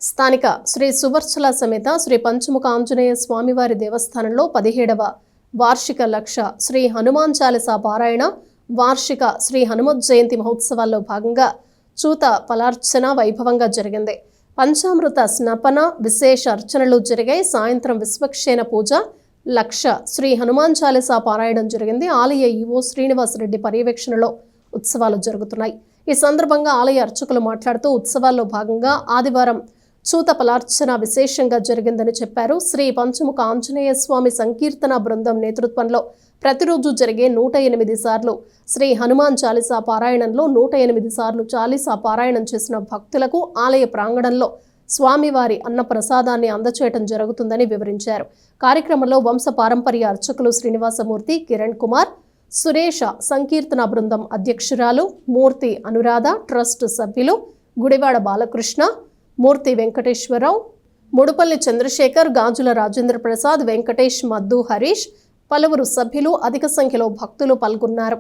స్థానిక శ్రీ సువర్చల సమేత శ్రీ పంచముఖ ఆంజనేయ స్వామివారి దేవస్థానంలో 17వ వార్షిక లక్ష శ్రీ హనుమాన్ చాలీసా పారాయణ వార్షిక శ్రీ హనుమత్ జయంతి మహోత్సవాల్లో భాగంగా చూత ఫలార్చన వైభవంగా జరిగింది. పంచామృత స్నపన విశేష అర్చనలు జరిగాయి. సాయంత్రం విశ్వక్షేణ పూజ లక్ష శ్రీ హనుమాన్ చాలీసా పారాయణం జరిగింది. ఆలయ ఈవో శ్రీనివాసరెడ్డి పర్యవేక్షణలో ఉత్సవాలు జరుగుతున్నాయి. ఈ సందర్భంగా ఆలయ అర్చకులు మాట్లాడుతూ ఉత్సవాల్లో భాగంగా ఆదివారం చూత ఫలార్చన విశేషంగా జరిగిందని చెప్పారు. శ్రీ పంచముఖ ఆంజనేయ స్వామి సంకీర్తన బృందం నేతృత్వంలో ప్రతిరోజు జరిగే 108 సార్లు శ్రీ హనుమాన్ చాలీసా పారాయణంలో 108 సార్లు చాలీసా పారాయణం చేసిన భక్తులకు ఆలయ ప్రాంగణంలో స్వామివారి అన్న ప్రసాదాన్ని అందచేయటం జరుగుతుందని వివరించారు. కార్యక్రమంలో వంశ పారంపర్య అర్చకులు శ్రీనివాసమూర్తి, కిరణ్ కుమార్, సురేష, సంకీర్తన బృందం అధ్యక్షురాలు మూర్తి అనురాధ, ట్రస్ట్ సభ్యులు గుడివాడ బాలకృష్ణ, మూర్తి వెంకటేశ్వరరావు, ముడుపల్లి చంద్రశేఖర్, గాజుల రాజేంద్ర ప్రసాద్, వెంకటేష్, మద్దు హరీష్, పలువురు సభ్యులు, అధిక సంఖ్యలో భక్తులు పాల్గొన్నారు.